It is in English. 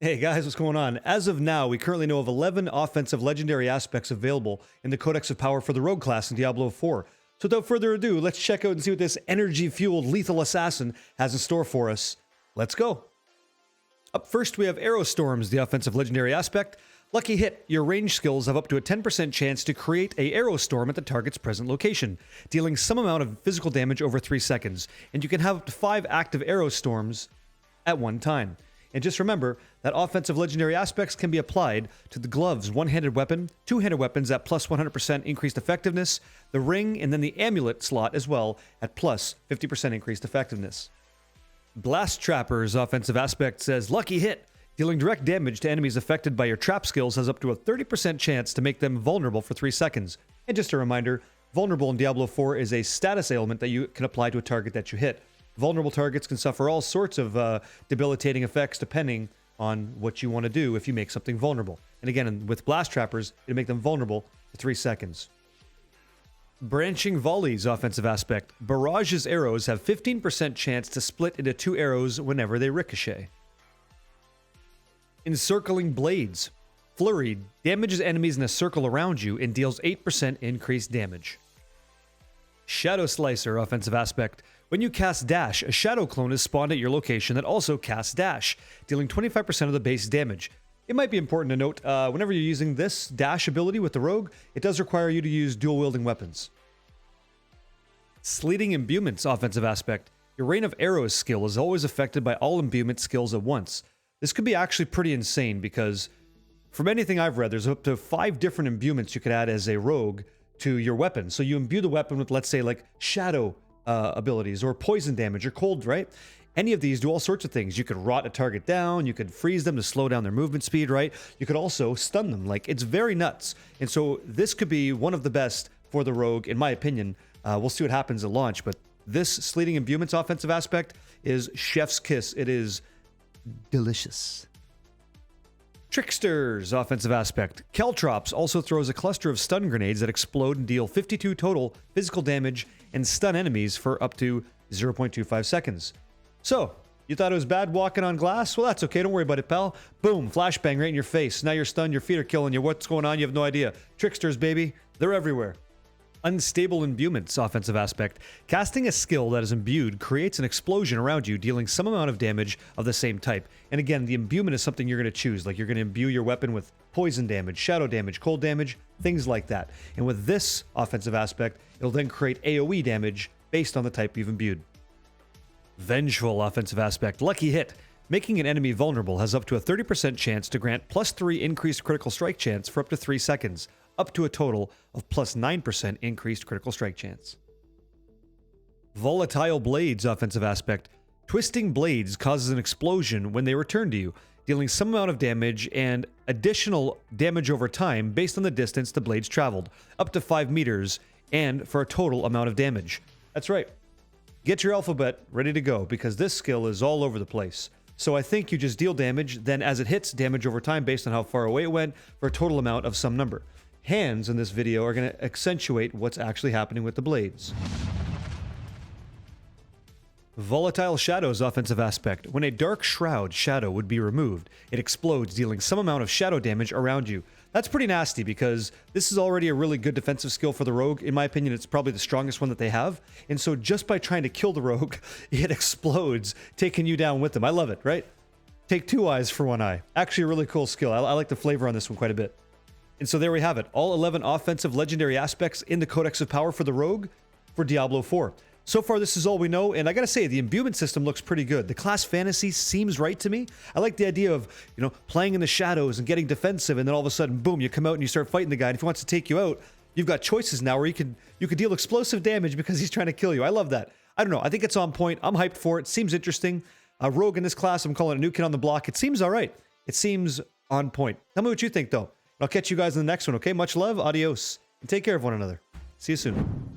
Hey guys, what's going on? As of now, we currently know of 11 offensive legendary aspects available in the Codex of Power for the Rogue class in Diablo 4. So without further ado, let's check out and see what this energy-fueled lethal assassin has in store for us. Let's go! Up first, we have Arrow Storms, the offensive legendary aspect. Lucky hit, your range skills have up to a 10% chance to create a arrow storm at the target's present location, dealing some amount of physical damage over 3 seconds, and you can have up to 5 active arrow storms at one time. And just remember that offensive legendary aspects can be applied to the gloves, one-handed weapon, two-handed weapons at plus 100% increased effectiveness, the ring, and then the amulet slot as well at plus 50% increased effectiveness. Blast Trapper's offensive aspect says, lucky hit, dealing direct damage to enemies affected by your trap skills has up to a 30% chance to make them vulnerable for 3 seconds. And just a reminder, vulnerable in Diablo 4 is a status ailment that you can apply to a target that you hit. Vulnerable targets can suffer all sorts of debilitating effects depending on what you want to do if you make something vulnerable. And again, with Blast Trappers, it'll make them vulnerable for 3 seconds. Branching Volleys offensive aspect. Barrage's arrows have 15% chance to split into 2 arrows whenever they ricochet. Encircling Blades. Flurry damages enemies in a circle around you and deals 8% increased damage. SHADOWSLICER offensive aspect. When you cast Dash, a shadow clone is spawned at your location that also casts Dash, dealing 25% of the base damage. It might be important to note, whenever you're using this Dash ability with the Rogue, it does require you to use dual-wielding weapons. Sleeting Imbuements offensive aspect. Your Rain of Arrows skill is always affected by all imbuement skills at once. This could be actually pretty insane because, from anything I've read, there's up to 5 different imbuements you could add as a Rogue to your weapon. So you imbue the weapon with, let's say, like Shadow abilities or poison damage or cold, right? Any of these do all sorts of things. You could rot a target down, you could freeze them to slow down their movement speed, right? You could also stun them. Like, it's very nuts. And so this could be one of the best for the Rogue, in my opinion. We'll see what happens at launch, but this Sleeting Imbuements offensive aspect is chef's kiss. It is delicious. TRICKSTER'S offensive aspect. Caltrops also throws a cluster of stun grenades that explode and deal 52 total physical damage and stun enemies for up to 0.25 seconds. So, you thought it was bad walking on glass? Well, that's okay. Don't worry about it, pal. Boom, flashbang right in your face. Now you're stunned. Your feet are killing you. What's going on? You have no idea. TRICKSTER'S, baby. They're everywhere. Unstable Imbuements offensive aspect. Casting a skill that is imbued creates an explosion around you, dealing some amount of damage of the same type. And again, the imbuement is something you're going to choose. Like, you're going to imbue your weapon with poison damage, shadow damage, cold damage, things like that. And with this offensive aspect, it'll then create AoE damage based on the type you've imbued. Vengeful offensive aspect. Lucky hit. Making an enemy vulnerable has up to a 30% chance to grant +3 increased critical strike chance for up to 3 seconds. Up to a total of plus 9% increased critical strike chance. Volatile Blades offensive aspect. Twisting blades causes an explosion when they return to you, dealing some amount of damage and additional damage over time based on the distance the blades traveled, up to 5 meters, and for a total amount of damage. That's right. Get your alphabet ready to go, because this skill is all over the place. So I think you just deal damage, then as it hits, damage over time based on how far away it went, for a total amount of some number. Hands in this video are going to accentuate what's actually happening with the blades. Volatile Shadow's offensive aspect. When a dark shroud shadow would be removed, it explodes, dealing some amount of shadow damage around you. That's pretty nasty because this is already a really good defensive skill for the Rogue. In my opinion, it's probably the strongest one that they have. And so just by trying to kill the Rogue, it explodes, taking you down with them. I love it, right? Take 2 eyes for 1 eye. Actually a really cool skill. I like the flavor on this one quite a bit. And so there we have it, all 11 offensive legendary aspects in the Codex of Power for the Rogue for Diablo 4. So far, this is all we know, and I gotta say, the imbuement system looks pretty good. The class fantasy seems right to me. I like the idea of, you know, playing in the shadows and getting defensive, and then all of a sudden, boom, you come out and you start fighting the guy, and if he wants to take you out, you've got choices now where you could deal explosive damage because he's trying to kill you. I love that. I don't know, I think it's on point. I'm hyped for it. Seems interesting. Rogue in this class, I'm calling it a new kid on the block. It seems all right. It seems on point. Tell me what you think, though. I'll catch you guys in the next one, okay? Much love, adios, and take care of one another. See you soon.